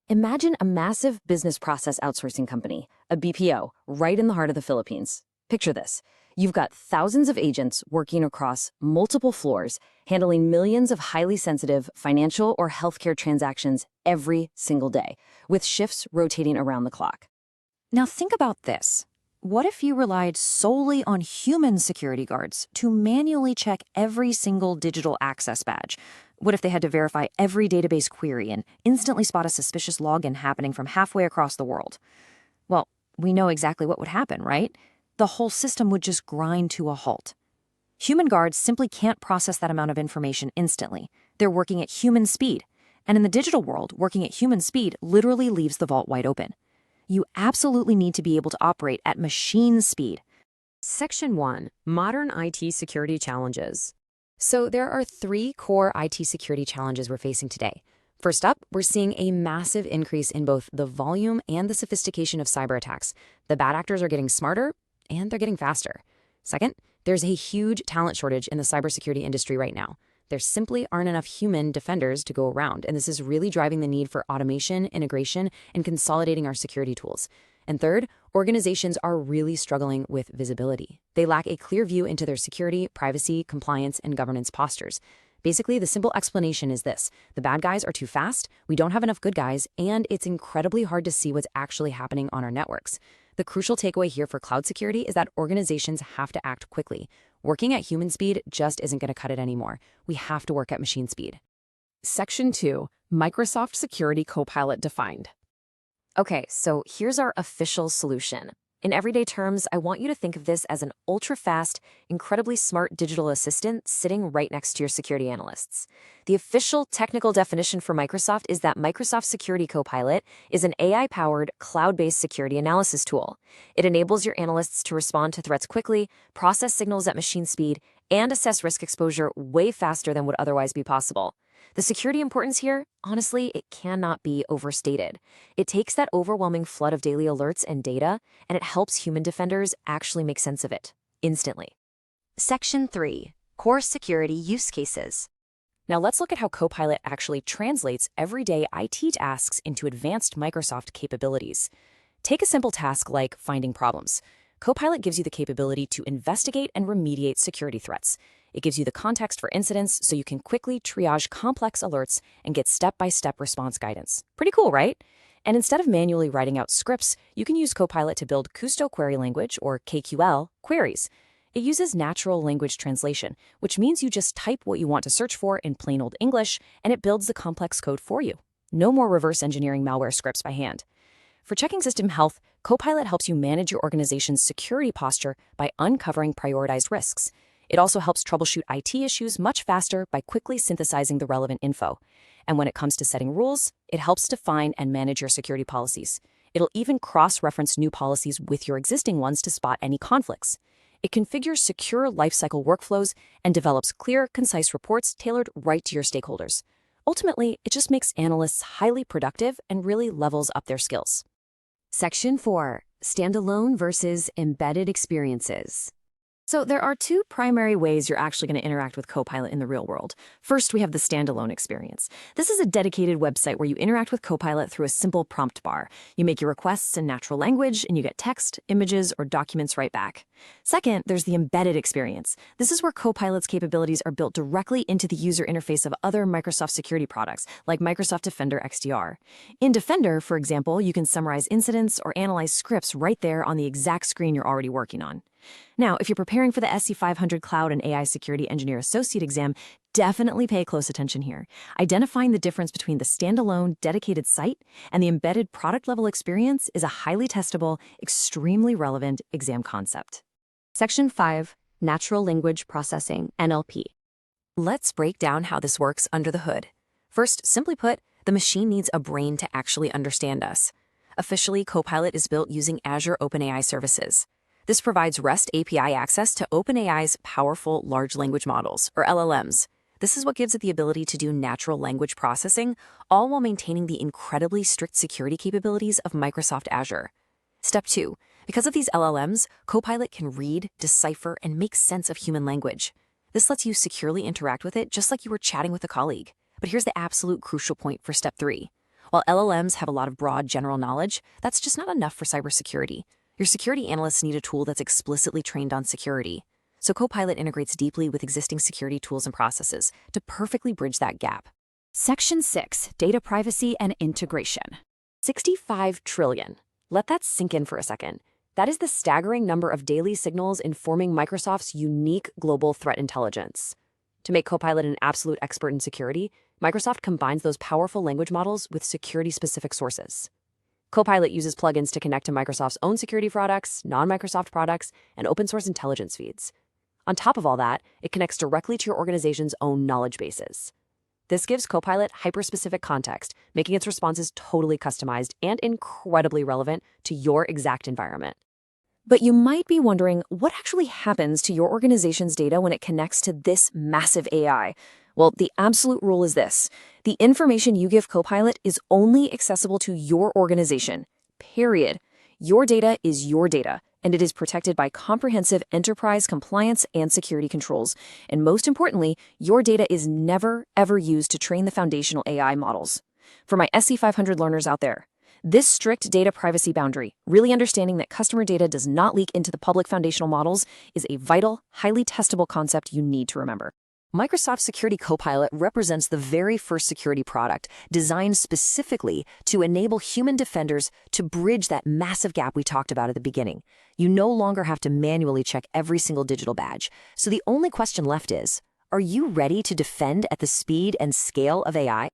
Imagine a massive business process outsourcing company, a BPO, right in the heart of the Philippines. Picture this. You've got thousands of agents working across multiple floors, handling millions of highly sensitive financial or healthcare transactions every single day, with shifts rotating around the clock. Now think about this. What if you relied solely on human security guards to manually check every single digital access badge? What if they had to verify every database query and instantly spot a suspicious login happening from halfway across the world? Well, we know exactly what would happen, right? The whole system would just grind to a halt. Human guards simply can't process that amount of information instantly. They're working at human speed. And in the digital world, working at human speed literally leaves the vault wide open. You absolutely need to be able to operate at machine speed. Section 1. Modern IT Security Challenges. So there are 3 core IT security challenges we're facing today. First up, we're seeing a massive increase in both the volume and the sophistication of cyber attacks. The bad actors are getting smarter, and they're getting faster. Second, there's a huge talent shortage in the cybersecurity industry right now. There simply aren't enough human defenders to go around, and this is really driving the need for automation, integration, and consolidating our security tools. And third, organizations are really struggling with visibility. They lack a clear view into their security, privacy, compliance, and governance postures. Basically, the simple explanation is this: the bad guys are too fast, we don't have enough good guys, and it's incredibly hard to see what's actually happening on our networks. The crucial takeaway here for cloud security is that organizations have to act quickly. Working at human speed just isn't going to cut it anymore. We have to work at machine speed. Section 2. Microsoft Security Copilot defined. Okay, so here's our official solution. In everyday terms, I want you to think of this as an ultra-fast, incredibly smart digital assistant sitting right next to your security analysts. The official technical definition for Microsoft is that Microsoft Security Copilot is an AI-powered, cloud-based security analysis tool. It enables your analysts to respond to threats quickly, process signals at machine speed, and assess risk exposure way faster than would otherwise be possible. The security importance here, honestly, it cannot be overstated. It takes that overwhelming flood of daily alerts and data, and it helps human defenders actually make sense of it, instantly. Section 3. Core Security Use Cases. Now let's look at how Copilot actually translates everyday IT tasks into advanced Microsoft capabilities. Take a simple task like finding problems. Copilot gives you the capability to investigate and remediate security threats. It gives you the context for incidents so you can quickly triage complex alerts and get step-by-step response guidance. Pretty cool, right? And instead of manually writing out scripts, you can use Copilot to build Custo Query Language, or KQL, queries. It uses natural language translation, which means you just type what you want to search for in plain old English, and it builds the complex code for you. No more reverse engineering malware scripts by hand. For checking system health, Copilot helps you manage your organization's security posture by uncovering prioritized risks. It also helps troubleshoot IT issues much faster by quickly synthesizing the relevant info. And when it comes to setting rules, it helps define and manage your security policies. It'll even cross-reference new policies with your existing ones to spot any conflicts. It configures secure lifecycle workflows and develops clear, concise reports tailored right to your stakeholders. Ultimately, it just makes analysts highly productive and really levels up their skills. Section 4. Standalone versus embedded experiences. So there are 2 primary ways you're actually going to interact with Copilot in the real world. First, we have the standalone experience. This is a dedicated website where you interact with Copilot through a simple prompt bar. You make your requests in natural language, and you get text, images, or documents right back. Second, there's the embedded experience. This is where Copilot's capabilities are built directly into the user interface of other Microsoft security products, like Microsoft Defender XDR. In Defender, for example, you can summarize incidents or analyze scripts right there on the exact screen you're already working on. Now, if you're preparing for the SC-500 Cloud and AI Security Engineer Associate exam, definitely pay close attention here. Identifying the difference between the standalone, dedicated site and the embedded product-level experience is a highly testable, extremely relevant exam concept. Section 5. Natural Language Processing, NLP. Let's break down how this works under the hood. First, simply put, the machine needs a brain to actually understand us. Officially, Copilot is built using Azure OpenAI services. This provides REST API access to OpenAI's powerful large language models, or LLMs. This is what gives it the ability to do natural language processing, all while maintaining the incredibly strict security capabilities of Microsoft Azure. Step 2. Because of these LLMs, Copilot can read, decipher, and make sense of human language. This lets you securely interact with it just like you were chatting with a colleague. But here's the absolute crucial point for Step 3. While LLMs have a lot of broad general knowledge, that's just not enough for cybersecurity. Your security analysts need a tool that's explicitly trained on security. So Copilot integrates deeply with existing security tools and processes to perfectly bridge that gap. Section 6, Data Privacy and Integration. 65 trillion. Let that sink in for a second. That is the staggering number of daily signals informing Microsoft's unique global threat intelligence. To make Copilot an absolute expert in security, Microsoft combines those powerful language models with security-specific sources. Copilot uses plugins to connect to Microsoft's own security products, non-Microsoft products, and open-source intelligence feeds. On top of all that, it connects directly to your organization's own knowledge bases. This gives Copilot hyper-specific context, making its responses totally customized and incredibly relevant to your exact environment. But you might be wondering what actually happens to your organization's data when it connects to this massive AI. Well, the absolute rule is this. The information you give Copilot is only accessible to your organization, period. Your data is your data, and it is protected by comprehensive enterprise compliance and security controls. And most importantly, your data is never, ever used to train the foundational AI models. For my SC-500 learners out there, this strict data privacy boundary, really understanding that customer data does not leak into the public foundational models, is a vital, highly testable concept you need to remember. Microsoft Security Copilot represents the very first security product designed specifically to enable human defenders to bridge that massive gap we talked about at the beginning. You no longer have to manually check every single digital badge. So the only question left is, are you ready to defend at the speed and scale of AI?